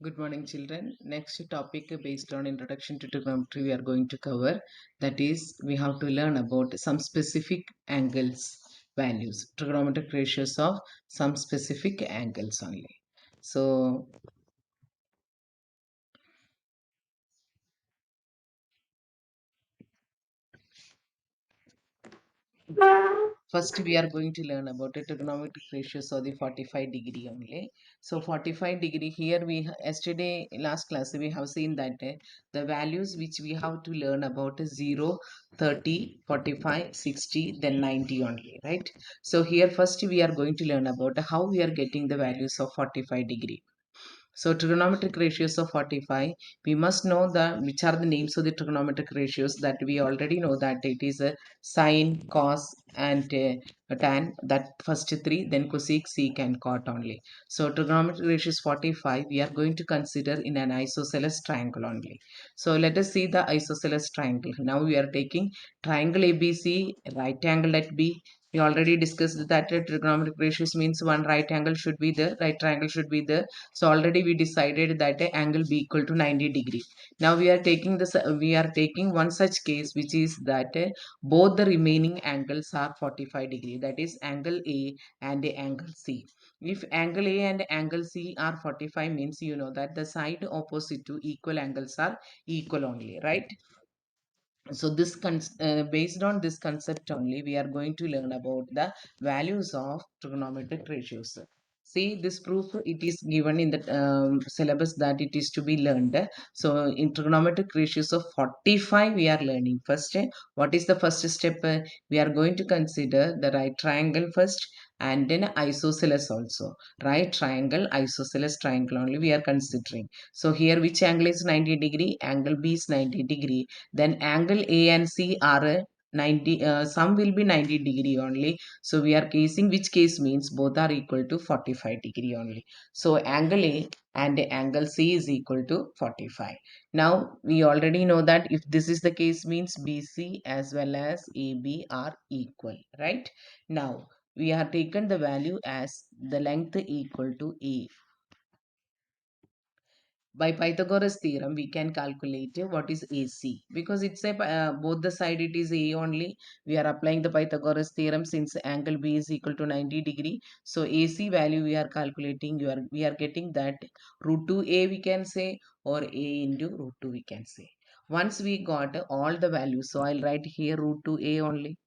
Good morning, children. Next topic based on introduction to trigonometry we are going to cover. That is, we have to learn about some specific angles values, trigonometric ratios of some specific angles only. So, first we are going to learn about the trigonometric ratios of the 45-degree only. So 45-degree here yesterday last class we have seen that the values which we have to learn about is 0, 30, 45, 60, then 90 only, right? So here first we are going to learn about how we are getting the values of 45-degree. So trigonometric ratios of 45, we must know the which are the names of the trigonometric ratios that we already know that it is a sine, cos and a tan, that first three, then cosec, sec and cot only. So trigonometric ratios 45 we are going to consider in an isosceles triangle only. So let us see the isosceles triangle. Now we are taking triangle ABC, right angle at B. We already discussed that trigonometric ratios means one right angle should be there, right triangle should be there. So already we decided that a angle B equal to 90 degree. Now we are taking this, we are taking one such case which is that both the remaining angles are 45 degree. That is angle A and angle C. If angle A and angle C are 45 means you know that the side opposite to equal angles are equal only, right? So based on this concept only we are going to learn about the values of trigonometric ratios. See this proof, it is given in the syllabus that it is to be learned. So in trigonometric ratios of 45 we are learning first, what is the first step? We are going to consider the right triangle first and then isosceles also. Right triangle, isosceles triangle only we are considering. So here which angle is 90 degree? Angle B is 90 degree. Then angle A and C are 90, some will be 90 degree only. So we are casing which case means both are equal to 45 degree only. So angle A and angle C is equal to 45. Now we already know that if this is the case means BC as well as AB are equal, right? Now we have taken the value as the length equal to A. By Pythagoras theorem we can calculate what is AC, because it's a both the side it is A only. We are applying the Pythagoras theorem since angle B is equal to 90 degree. So AC value we are calculating, we are getting that root 2A we can say, or A into root 2 we can say. Once we got all the values, so I'll write here root 2A only,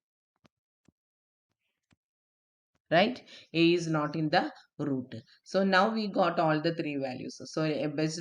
right? A is not in the root. So now we got all the three values. So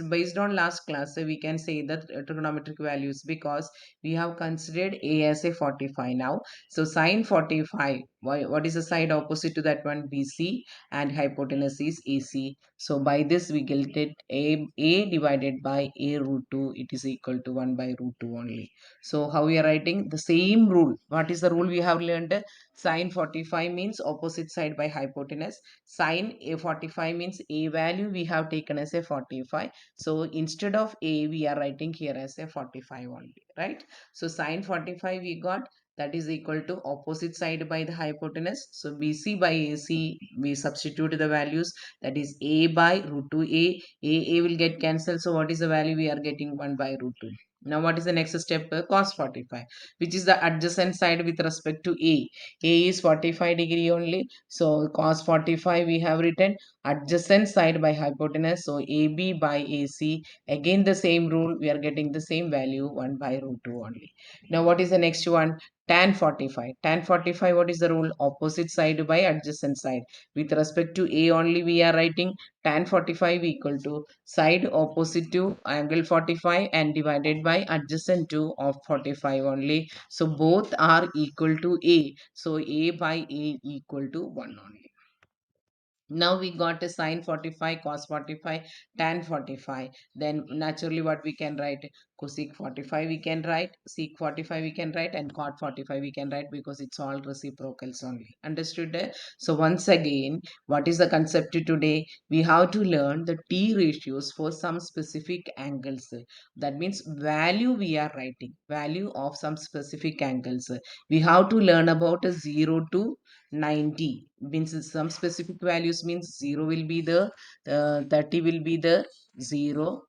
based on last class we can say that trigonometric values, because we have considered A as a 45 now. So sine 45, what is the side opposite to that one? BC, and hypotenuse is AC. So by this we get it A divided by A root 2, it is equal to 1 by root 2 only. So how we are writing the same rule? What is the rule we have learned? Sine 45 means opposite side by hypotenuse. Sine a 45 means A value we have taken as a 45. So instead of A we are writing here as a 45 only, right? So sine 45 we got, that is equal to opposite side by the hypotenuse. So BC by AC we substitute the values, that is A by root 2A. A will get cancelled. So what is the value we are getting? 1 by root 2. Now what is the next step? Cos 45, which is the adjacent side with respect to A. A is 45 degree only. So cos 45 we have written, adjacent side by hypotenuse. So AB by AC. Again the same rule, we are getting the same value, 1 by root 2 only. Now what is the next one? Tan 45. Tan 45, what is the rule? Opposite side by adjacent side. With respect to A only we are writing tan 45 equal to side opposite to angle 45 and divided by adjacent to of 45 only. So both are equal to A. So A by A equal to 1 only. Now we got a sine 45, cos 45, tan 45. Then naturally what we can write? Cosec 45 we can write, sec 45 we can write, and cot 45 we can write, because it's all reciprocals only. Understood? So once again, what is the concept today? We have to learn the T ratios for some specific angles. That means value we are writing, value of some specific angles. We have to learn about a 0 to 90, means some specific values values means 0 will be the 30 will be the 0,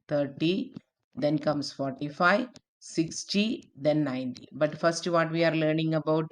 30, then comes 45, 60, then 90. But first what we are learning about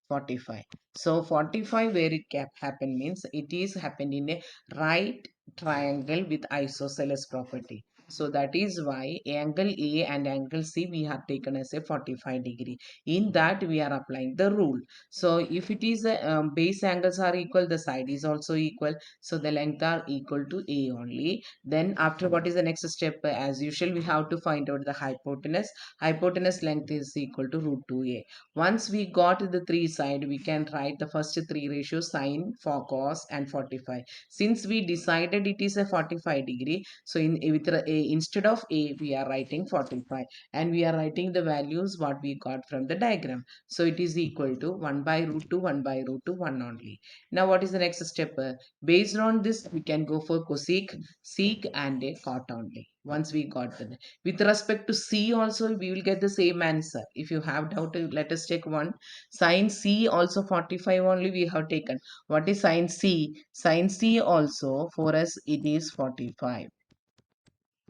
45. So 45 where it can happen means it is happened in a right triangle with isosceles property. So that is why angle A and angle C we have taken as a 45 degree. In that we are applying the rule. So if it is a base angles are equal, the side is also equal. So the length are equal to A only. Then after, what is the next step? As usual, we have to find out the hypotenuse. Hypotenuse length is equal to root 2a. Once we got the three side, we can write the first three ratios: sine, for cos, and 45. Since we decided it is a 45 degree, so instead of a we are writing 45, and we are writing the values what we got from the diagram. So it is equal to 1 by root 2, 1 by root 2, 1 only. Now what is the next step? Based on this, we can go for cosec, sec, and a cot only. Once we got the, with respect to c also we will get the same answer. If you have doubt, let us take one. Sin c also 45 only we have taken. What is sin c? Sin c also for us it is 45,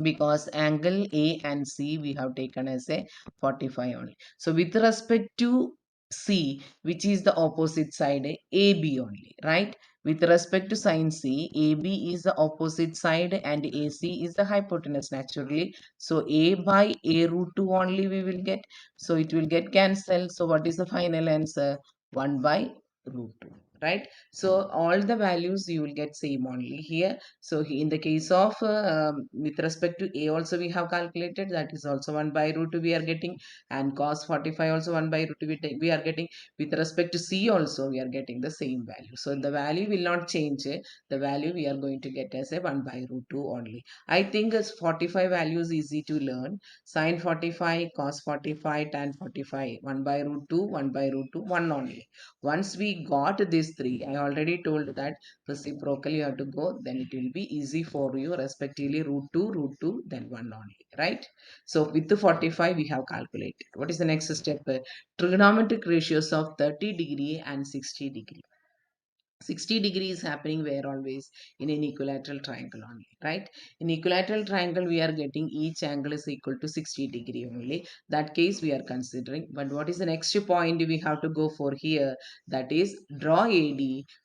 because angle A and C we have taken as a 45 only. So with respect to C, which is the opposite side, AB only, right? With respect to sin C, AB is the opposite side and AC is the hypotenuse naturally. So A by A root 2 only we will get. So it will get cancelled. So what is the final answer? 1 by root 2, right? So all the values you will get same only here. So in the case of with respect to A also we have calculated, that is also 1 by root 2 we are getting, and cos 45 also 1 by root 2 we are getting. With respect to C also we are getting the same value. So the value will not change. The value we are going to get as a 1 by root 2 only. I think as 45 values easy to learn. Sin 45, cos 45, tan 45, 1 by root 2, 1 by root 2, 1 only. Once we got these three, I already told that reciprocal you have to go, then it will be easy for you, respectively root 2, then 1 only, right? So with the 45 we have calculated. What is the next step? Trigonometric ratios of 30 degree and 60 degree. 60 degree is happening where? Always in an equilateral triangle only, right? In equilateral triangle we are getting each angle is equal to 60 degree only. That case we are considering. But what is the next point we have to go for here? That is draw AD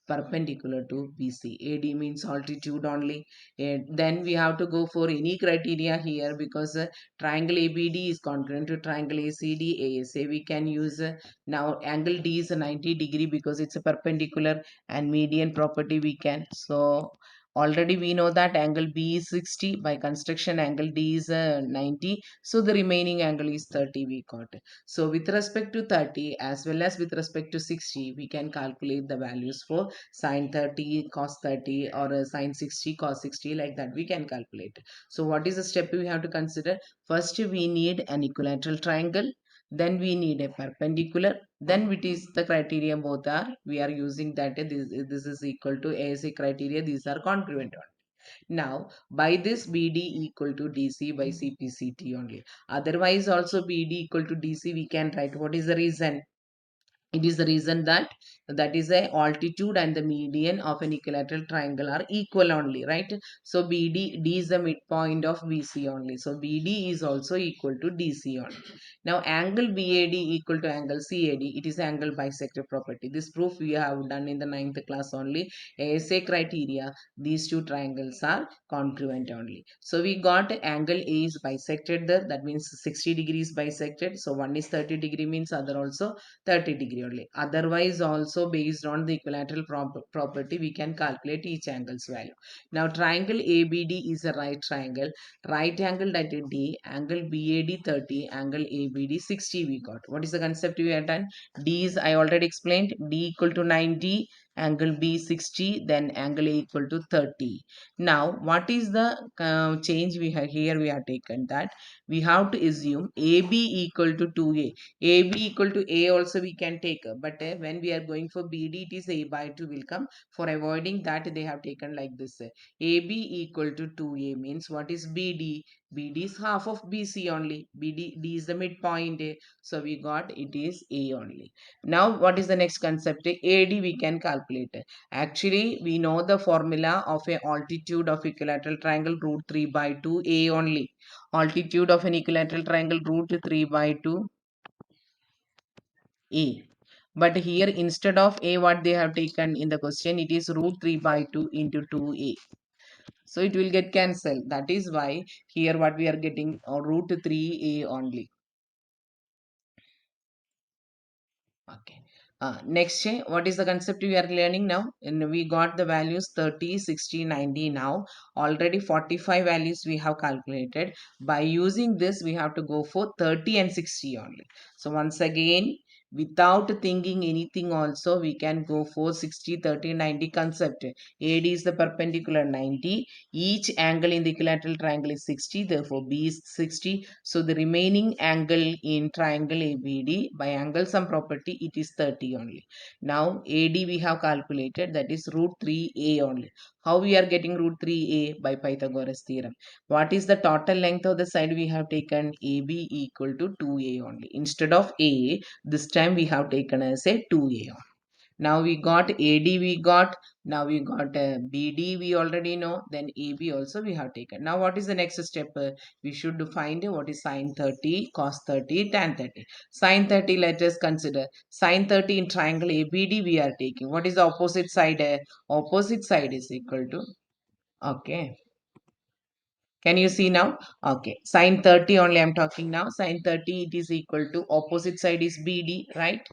perpendicular to BC. AD means altitude only. And then we have to go for any criteria here, because triangle ABD is congruent to triangle ACD ASA. We can use now angle D is a 90 degree because it's a perpendicular, and median property we can. So already we know that angle B is 60, by construction angle D is 90, so the remaining angle is 30 we got. So with respect to 30 as well as with respect to 60, we can calculate the values for sine 30, cos 30, or sine 60, cos 60, like that we can calculate. So what is the step we have to consider? First we need an equilateral triangle, then we need a perpendicular, then it is the criteria both are we are using that this is equal to ASA criteria, these are congruent. Now by this BD equal to DC by CPCT only. Otherwise also BD equal to DC we can write. What is the reason? It is the reason that that is a altitude and the median of an equilateral triangle are equal only, right? So D is the midpoint of BC only. So BD is also equal to DC only. Now angle BAD equal to angle CAD. It is angle bisector property. This proof we have done in the 9th class only. ASA criteria. These two triangles are congruent only. So we got angle A is bisected there. That means 60 degrees bisected. So one is 30 degree means other also 30 degree only. Otherwise also based on the equilateral property we can calculate each angle's value. Now triangle ABD is a right triangle. Right angle that is D, angle BAD 30, angle ABD 60 we got. What is the concept we have done? D is I already explained. D equal to 90, angle B 60, then angle A equal to 30. Now what is the change we have here? We have taken that we have to assume AB equal to 2A. AB equal to A also we can take, but when we are going for BD it is A by 2 will come. For avoiding that they have taken like this. AB equal to 2A means what is BD? BD is half of BC only. D is the midpoint. So we got it is A only. Now what is the next concept? AD we can calculate. Actually, we know the formula of a altitude of equilateral triangle root 3 by 2 A only. Altitude of an equilateral triangle root 3 by 2 A. But here instead of A, what they have taken in the question, it is root 3 by 2 into 2A. So it will get cancelled. That is why here what we are getting root 3A only. Okay. Next, what is the concept we are learning now? And we got the values 30, 60, 90 now. Already 45 values we have calculated. By using this, we have to go for 30 and 60 only. So once again, without thinking anything also, we can go for 60, 30, 90 concept. AD is the perpendicular 90. Each angle in the equilateral triangle is 60. Therefore, B is 60. So the remaining angle in triangle ABD by angle sum property it is 30 only. Now AD we have calculated, that is root 3A only. How we are getting root 3A? By Pythagoras theorem. What is the total length of the side we have taken? AB equal to 2A only. Instead of A, this time we have taken as a 2A only. Now we got AD, we got, now we got BD, we already know, then AB also we have taken. Now what is the next step? We should find what is sine 30, cos 30, tan 30. Sine 30, let us consider. Sine 30 in triangle ABD we are taking. What is the opposite side? Opposite side is equal to, okay. Can you see now? Okay. Sine 30 only I am talking now. Sine 30 it is equal to opposite side is BD, right?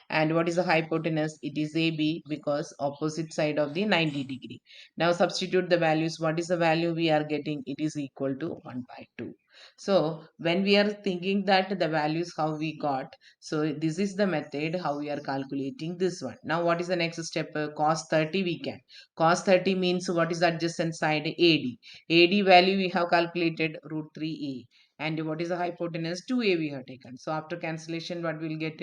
And what is the hypotenuse? It is AB because opposite side of the 90 degree. Now substitute the values. What is the value we are getting? It is equal to 1 by 2. So when we are thinking that the values how we got, so this is the method how we are calculating this one. Now what is the next step? Cos 30 we can. Cos 30 means what is adjacent side? AD. AD value we have calculated root 3A. And what is the hypotenuse? 2A we have taken. So after cancellation what we will get?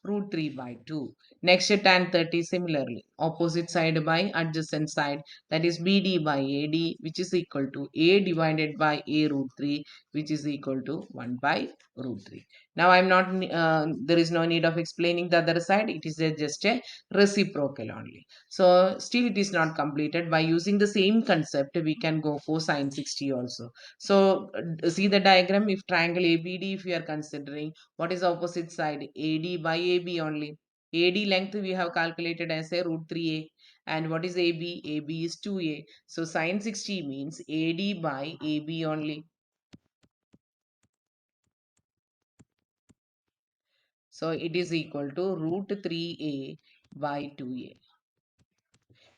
Root 3 by 2. Next tan 30 similarly. Opposite side by adjacent side, that is BD by AD, which is equal to A divided by A root 3, which is equal to 1 by root 3. Now I'm not, there is no need of explaining the other side. It is just a reciprocal only. So still it is not completed. By using the same concept, we can go for sine 60 also. So see the diagram. If triangle ABD, if we are considering, what is opposite side? AD by AB only. AD length we have calculated as a root 3A. And what is AB? AB is 2A. So sine 60 means AD by AB only. So it is equal to root 3A by 2A.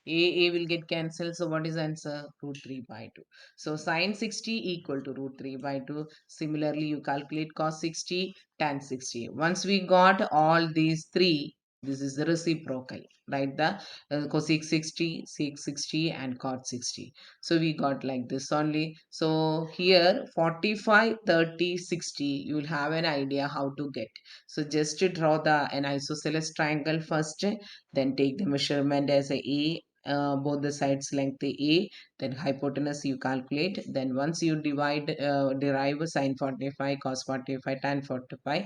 A will get cancelled. So what is the answer? Root 3 by 2. So sine 60 equal to root 3 by 2. Similarly, you calculate cos 60, tan 60. Once we got all these three, this is the reciprocal, right? The cosec 60, sec 60 and cot 60. So we got like this only. So here 45, 30, 60, you will have an idea how to get. So just to draw an isosceles triangle first, then take the measurement as both the sides length A, then hypotenuse you calculate. Then once you derive sine 45, cos 45, tan 45,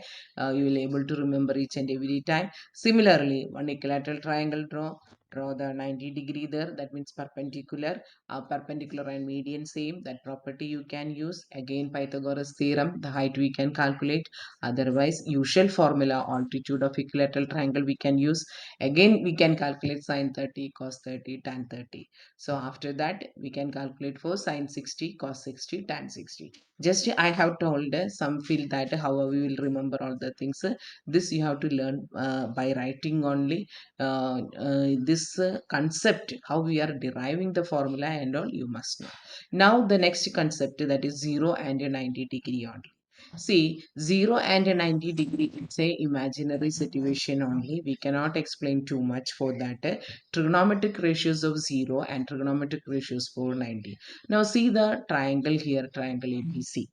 you will able to remember each and every time. Similarly, one equilateral triangle draw the 90 degree there, that means perpendicular and median same. That property you can use. Again Pythagoras theorem, the height we can calculate. Otherwise usual formula, altitude of equilateral triangle we can use. Again we can calculate sine 30, cos 30, tan 30. So after that we can calculate for sine 60, cos 60, tan 60. Just I have told, some feel that how we will remember all the things. This you have to learn by writing only. This concept how we are deriving the formula and all you must know. Now the next concept, that is 0 and 90 degree only. See, 0 and 90 degree, it's a imaginary situation only. We cannot explain too much for that. Trigonometric ratios of 0 and trigonometric ratios for 90. Now see the triangle here, triangle ABC.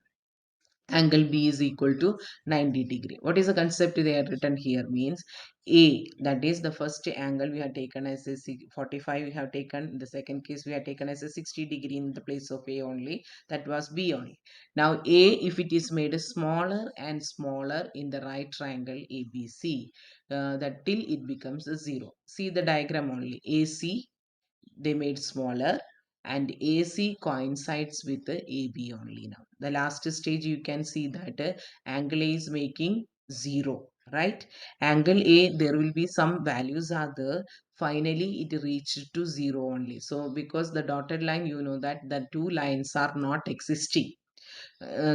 angle B is equal to 90 degree. What is the concept they are written here means A, that is the first angle we have taken as a 45, we have taken in the second case we have taken as a 60 degree in the place of A only, that was B only. Now A, if it is made smaller and smaller in the right triangle ABC, that till it becomes a 0. See the diagram only, AC they made smaller and AC coincides with the AB only now. The last stage you can see that angle A is making 0, right? Angle A, there will be some values are there. Finally, it reached to 0 only. So, because the dotted line, you know that the two lines are not existing.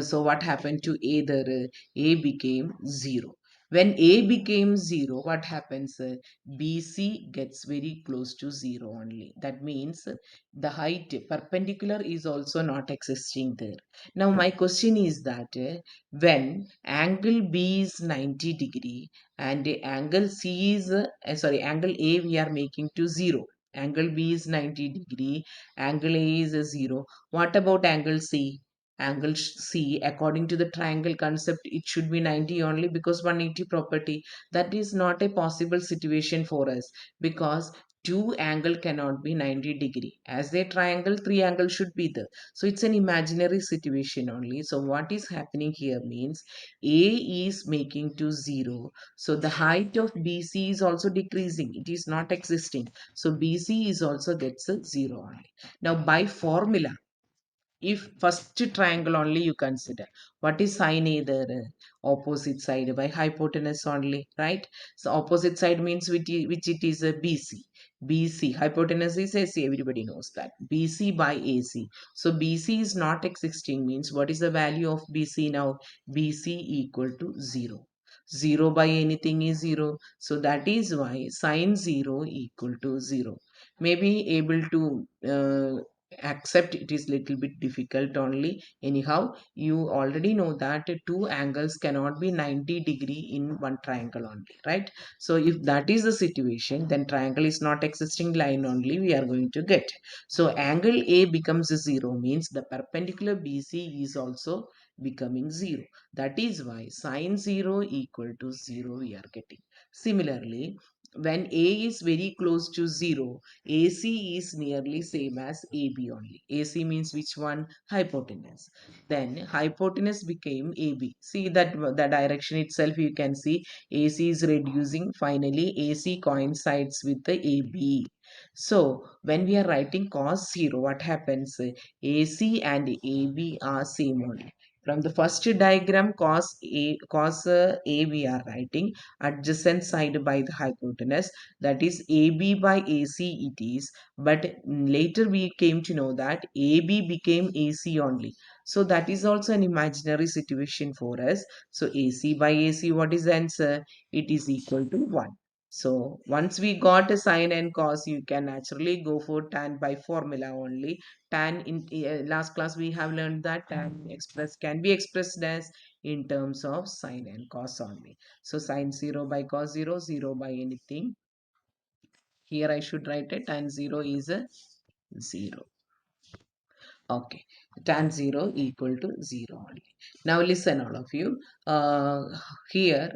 So what happened to A there? A became 0. When A became 0, what happens? BC gets very close to 0 only. That means the height perpendicular is also not existing there. Now my question is that when angle B is 90 degree and the angle C is, angle A we are making to 0. Angle B is 90 degree, angle A is 0. What about angle C? Angle C, according to the triangle concept, it should be 90 only because 180 property. That is not a possible situation for us because two angle cannot be 90 degree. As a triangle, three angle should be there. So it's an imaginary situation only. So what is happening here means A is making to 0. So the height of BC is also decreasing. It is not existing. So BC is also gets a 0 only. Now by formula, if first triangle only you consider, what is sine A there? Opposite side by hypotenuse only, right? So opposite side means which it is a BC. BC, hypotenuse is AC, everybody knows that. BC by AC. So BC is not existing means what is the value of BC now? BC equal to 0. 0 by anything is 0. So that is why sine 0 equal to 0. Maybe able to accept it is little bit difficult only. Anyhow, you already know that two angles cannot be 90 degree in one triangle only, right? So if that is the situation, then triangle is not existing line only we are going to get. So angle A becomes 0 means the perpendicular BC is also becoming 0. That is why sine 0 equal to 0 we are getting. Similarly, when A is very close to 0, AC is nearly same as AB only. AC means which one? Hypotenuse. Then hypotenuse became AB. See that the direction itself you can see AC is reducing. Finally, AC coincides with the AB. So when we are writing cos 0, what happens? AC and AB are same only. From the first diagram, cos A we are writing adjacent side by the hypotenuse, that is AB by AC it is, but later we came to know that AB became AC only. So that is also an imaginary situation for us. So AC by AC, what is the answer? It is equal to 1. So once we got a sine and cos, you can naturally go for tan by formula only. Tan in last class we have learned that tan express can be expressed as in terms of sine and cos only. So sine 0 by cos 0, 0 by anything. Here I should write it tan 0 is a 0. Okay, tan 0 equal to 0 only. Now listen all of you. Uh, Here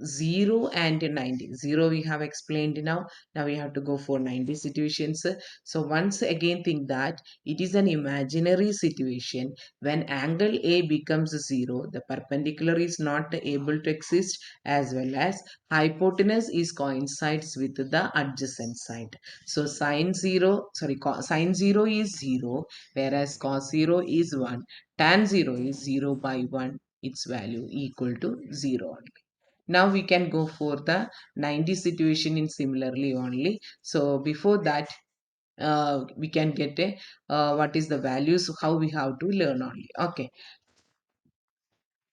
0 and 90. 0 we have explained now. Now we have to go for 90 situations. So once again think that it is an imaginary situation. When angle A becomes 0, the perpendicular is not able to exist, as well as hypotenuse is coincides with the adjacent side. So sine 0 is 0, whereas cos 0 is 1. Tan 0 is 0 by 1. Its value equal to 0. Now we can go for the 90 situation in similarly only. So before that, we can get a what is the values, how we have to learn only. Okay,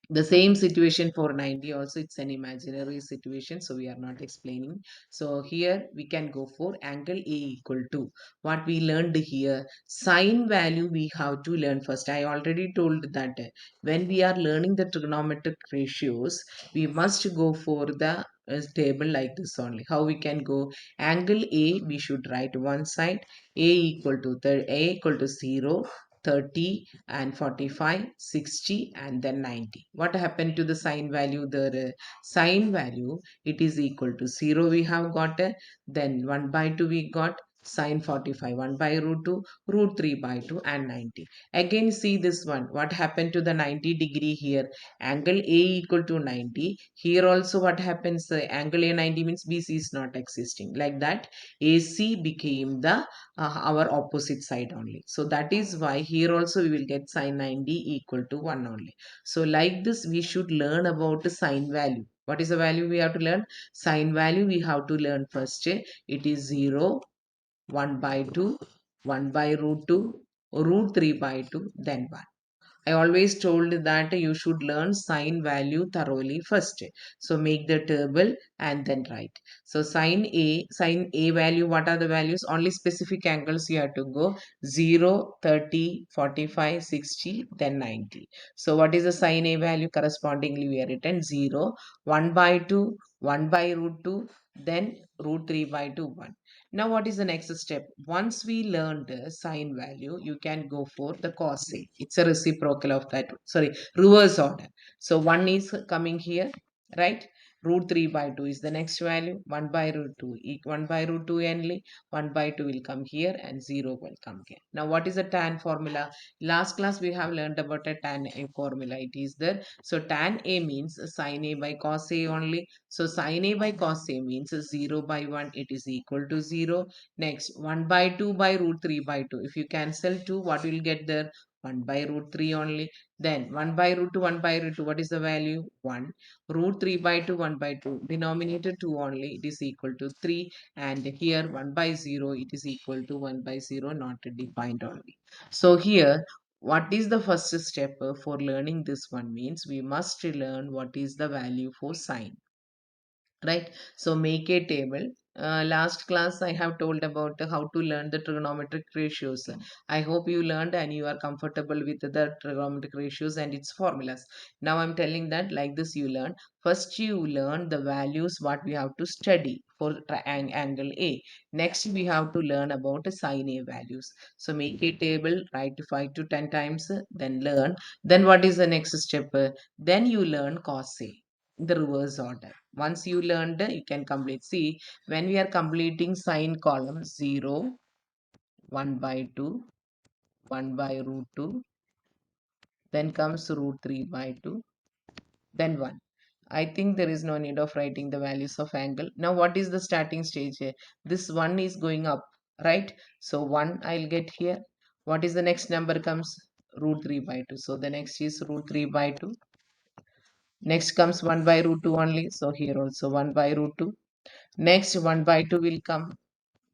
the same situation for 90 also, it's an imaginary situation, so we are not explaining. So here we can go for angle A equal to what we learned here. Sine value we have to learn first. I already told that when we are learning the trigonometric ratios, we must go for the table like this only. How we can go? Angle A we should write one side, A equal to 0, 30 and 45, 60, and then 90. What happened to the sine value? The sine value, it is equal to 0 we have got. Then 1 by 2 we got sine 45, 1 by root 2, root 3 by 2, and 90. Again see this one. What happened to the 90 degree here? Angle A equal to 90. Here also what happens? The angle A 90 means BC is not existing. Like that, AC became the our opposite side only. So that is why here also we will get sine 90 equal to 1 only. So like this we should learn about the sine value. What is the value we have to learn? Sine value we have to learn first. It is 0, 1 by 2, 1 by root 2, root 3 by 2, then 1. I always told that you should learn sine value thoroughly first. So make the table and then write. So sine A value, what are the values? Only specific angles you have to go. 0, 30, 45, 60, then 90. So what is the sine A value? Correspondingly we are written 0, 1 by 2, 1 by root 2, then root 3 by 2, 1. Now, what is the next step? Once we learned the sine value, you can go for the cos A. It's a reciprocal of that. Sorry, reverse order. So 1 is coming here, right? Root 3 by 2 is the next value. 1 by root 2. 1 by root 2 only. 1 by 2 will come here and 0 will come here. Now, what is the tan formula? Last class we have learned about a tan A formula. It is there. So tan A means sine A by cos A only. So sin A by cos A means 0 by 1, it is equal to 0. Next, 1 by 2 by root 3 by 2. If you cancel 2, what will get there? 1 by root 3 only. Then 1 by root 2, 1 by root 2, what is the value? 1. Root 3 by 2, 1 by 2. Denominator 2 only, it is equal to 3. And here 1 by 0, it is equal to 1 by 0, not defined only. So here, what is the first step for learning this one means we must learn what is the value for sine, right? So make a table. Last class I have told about how to learn the trigonometric ratios. I hope you learned and you are comfortable with the trigonometric ratios and its formulas. Now I'm telling that like this you learn. First you learn the values what we have to study for angle A. Next we have to learn about the sine A values. So make a table, write 5 to 10 times, then learn. Then what is the next step? Then you learn cos A, the reverse order. Once you learned, you can complete. See, when we are completing sine column 0, 1 by 2, 1 by root 2, then comes root 3 by 2, then 1. I think there is no need of writing the values of angle. Now, what is the starting stage here? This 1 is going up, right? So, 1 I'll get here. What is the next number comes? Root 3 by 2. So, the next is root 3 by 2. Next comes 1 by root 2 only. So, here also 1 by root 2. Next 1 by 2 will come,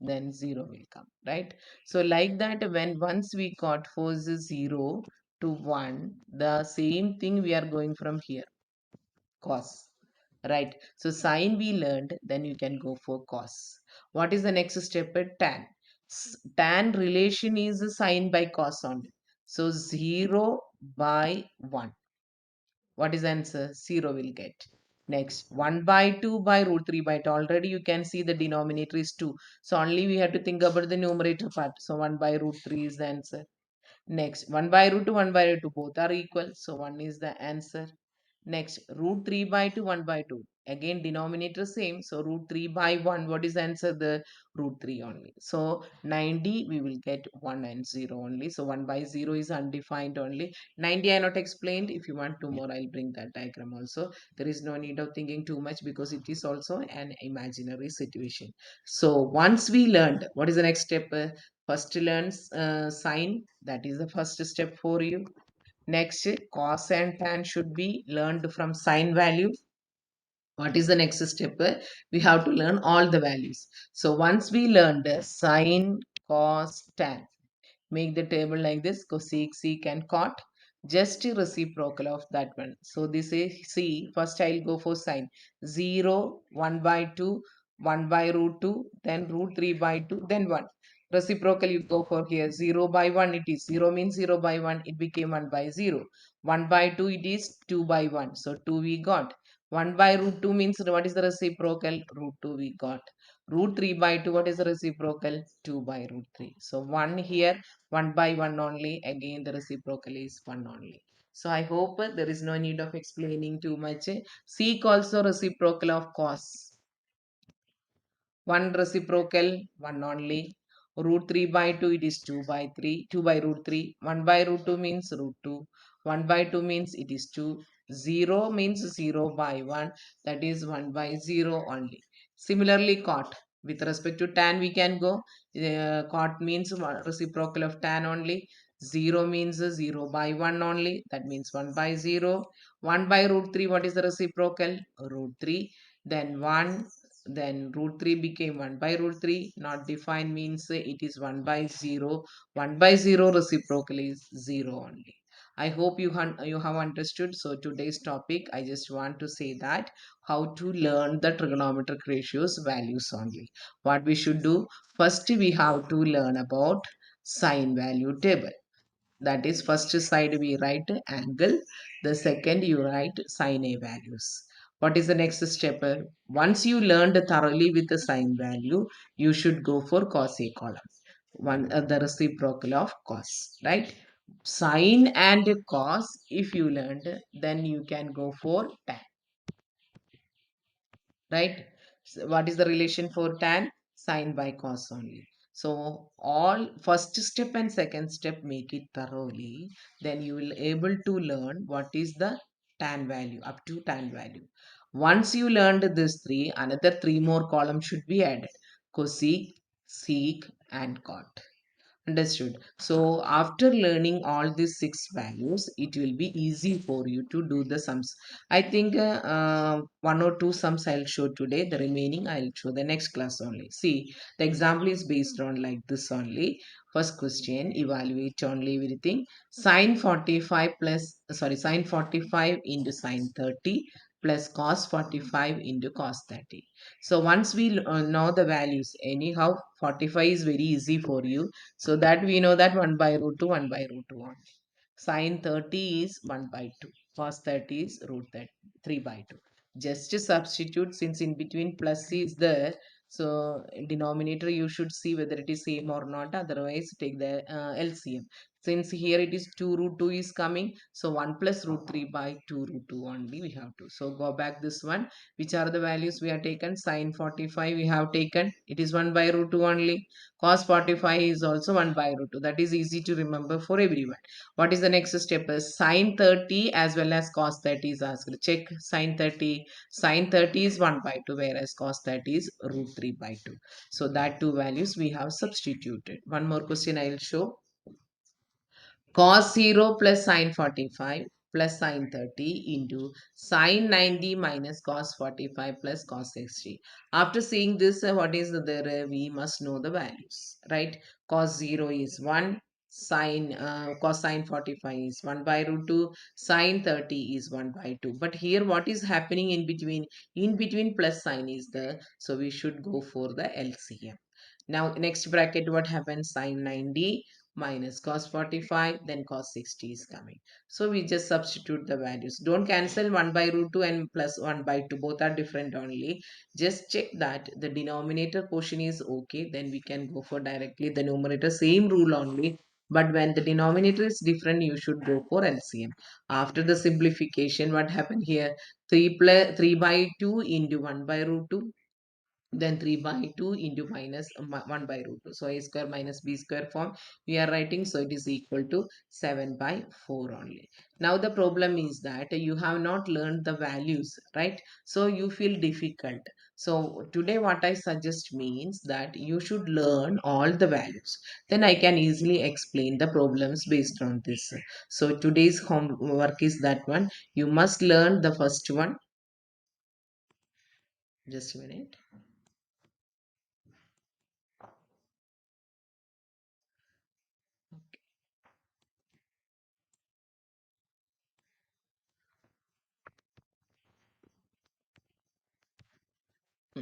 then 0 will come, right? So like that, when once we got force 0 to 1, the same thing we are going from here, cos, right? So sine we learned, then you can go for cos. What is the next step? Tan. Tan relation is sine by cos only. So 0 by 1. What is the answer? 0 will get. Next, 1 by 2 by root 3 by 2. Already you can see the denominator is 2. So only we have to think about the numerator part. So 1 by root 3 is the answer. Next, 1 by root 2, 1 by root 2 both are equal. So 1 is the answer. Next, root 3 by 2, 1 by 2. Again, denominator same. So, root 3 by 1. What is the answer? The root 3 only. So, 90, we will get 1 and 0 only. So, 1 by 0 is undefined only. 90 I not explained. If you want to more, I'll bring that diagram also. There is no need of thinking too much because it is also an imaginary situation. So, once we learned, what is the next step? First learn sine. That is the first step for you. Next, cos and tan should be learned from sine value. What is the next step? We have to learn all the values. So once we learned sine, cos, tan, make the table like this, cosec, sec and cot, just a reciprocal of that one. So this is see, first I'll go for sine. 0, 1 by 2, 1 by root 2, then root 3 by 2, then 1. Reciprocal you go for here. 0 by 1 it is. 0 means 0 by 1, it became 1 by 0. 1 by 2 it is 2 by 1. So 2 we got. 1 by root 2 means what is the reciprocal? Root 2 we got. Root 3 by 2, what is the reciprocal? 2 by root 3. So 1 here, 1 by 1 only. Again, the reciprocal is 1 only. So I hope there is no need of explaining too much. Seek also reciprocal of cos. 1 reciprocal, 1 only. Root 3 by 2, it is 2 by 3, 2 by root 3. 1 by root 2 means root 2. 1 by 2 means it is 2. 0 means 0 by 1, that is 1 by 0 only. Similarly, cot. With respect to tan, we can go. Cot means reciprocal of tan only. 0 means 0 by 1 only, that means 1 by 0. 1 by root 3, what is the reciprocal? Root 3. Then 1, then root 3 became 1 by root 3, not defined means it is 1 by 0. 1 by 0 reciprocal is 0 only. I hope you have understood. So today's topic, I just want to say that how to learn the trigonometric ratios values only. What we should do, first we have to learn about sine value table. That is, first side we write angle, the second you write sine A values. What is the next step? Once you learned thoroughly with the sine value, you should go for cos A column. One the reciprocal of cos, right? Sine and cos, if you learned, then you can go for tan, right? So what is the relation for tan? Sine by cos only. So all first step and second step, make it thoroughly, then you will able to learn what is the tan value, up to tan value. Once you learned this three, another three more columns should be added: cosec, sec and cot. Understood. So after learning all these six values, it will be easy for you to do the sums. I think one or two sums I'll show today. The remaining I'll show the next class only. See, the example is based on like this only. First question, evaluate only everything. Sine 45 plus, sorry, sine 45 into sine 30 plus cos 45 into cos 30. So once we know the values, anyhow, 45 is very easy for you, so that we know that 1 by root 2, 1 by root 2 only. Sine 30 is 1 by 2. Cos 30 is root 30, 3 by 2. Just to substitute, since in between plus is there. So denominator you should see whether it is same or not. Otherwise take the LCM. Since here it is 2 root 2 is coming. So 1 plus root 3 by 2 root 2 only we have to. So go back this one. Which are the values we have taken? Sine 45 we have taken. It is 1 by root 2 only. Cos 45 is also 1 by root 2. That is easy to remember for everyone. What is the next step? Is sine 30 as well as cos 30 is asked. Check sine 30. Sine 30 is 1 by 2, whereas cos 30 is root 3 by 2. So that two values we have substituted. One more question I will show. Cos 0 plus sine 45 plus sine 30 into sine 90 minus cos 45 plus cos 60. After seeing this, what is there? We must know the values, right? Cos 0 is 1, sine cos sine 45 is 1 by root 2, sine 30 is 1 by 2. But here what is happening in between? In between plus sign is there, so we should go for the LCM. Now next bracket, what happens? Sine 90 minus cos 45, then cos 60 is coming. So we just substitute the values. Don't cancel 1 by root 2 and plus 1 by 2. Both are different only. Just check that the denominator portion is okay. Then we can go for directly the numerator. Same rule only. But when the denominator is different, you should go for LCM. After the simplification, what happened here? 3 by 2 into 1 by root 2, then 3 by 2 into minus 1 by root 2. So a square minus b square form we are writing. So it is equal to 7 by 4 only. Now the problem is that you have not learned the values, right? So you feel difficult. So today what I suggest means that you should learn all the values. Then I can easily explain the problems based on this. So today's homework is that one. You must learn the first one. Just a minute. Hmm.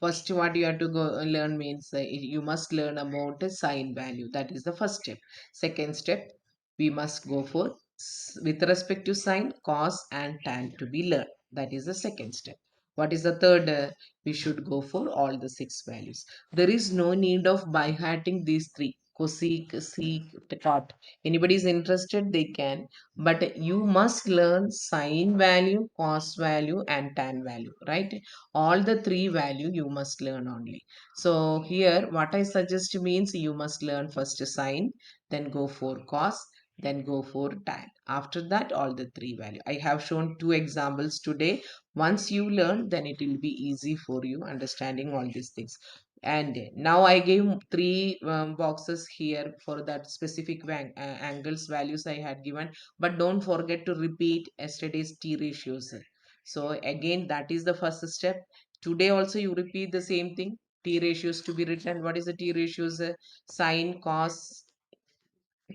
First, what you have to go learn means you must learn about a sine value. That is the first step. Second step, we must go for with respect to sine, cos, and tan to be learned. That is the second step. What is the third? We should go for all the six values. There is no need of by hearting these three. Cosec, sec, cot. Anybody is interested, they can. But you must learn sine value, cos value, and tan value, right? All the three value you must learn only. So here, what I suggest means you must learn first sine, then go for cos, then go for tan. After that, all the three value. I have shown two examples today. Once you learn, then it will be easy for you understanding all these things. And now I gave three boxes here for that specific angles values I had given, but don't forget to repeat yesterday's t ratios. So again, that is the first step. Today also you repeat the same thing. T ratios to be written. What is the t ratios? Sine, cos,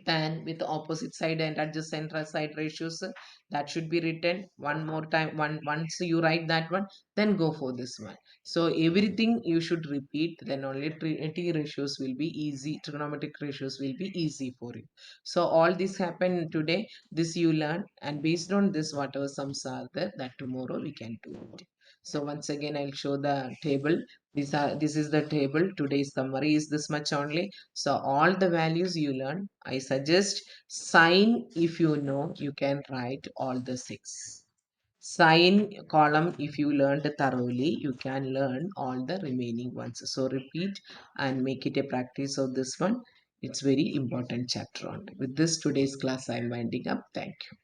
tan with the opposite side and adjacent side ratios, that should be written one more time. Once you write that one, then go for this one. So everything you should repeat, then only t ratios will be easy, trigonometric ratios will be easy for you. So all this happened today, this you learn, and based on this whatever sums are there, that tomorrow we can do it. So once again I'll show the table. This is the table. Today's summary is this much only. So all the values you learn, I suggest sign. If you know, you can write all the six. Sign column, if you learned thoroughly, you can learn all the remaining ones. So repeat and make it a practice of this one. It's very important chapter on. With this today's class, I'm winding up. Thank you.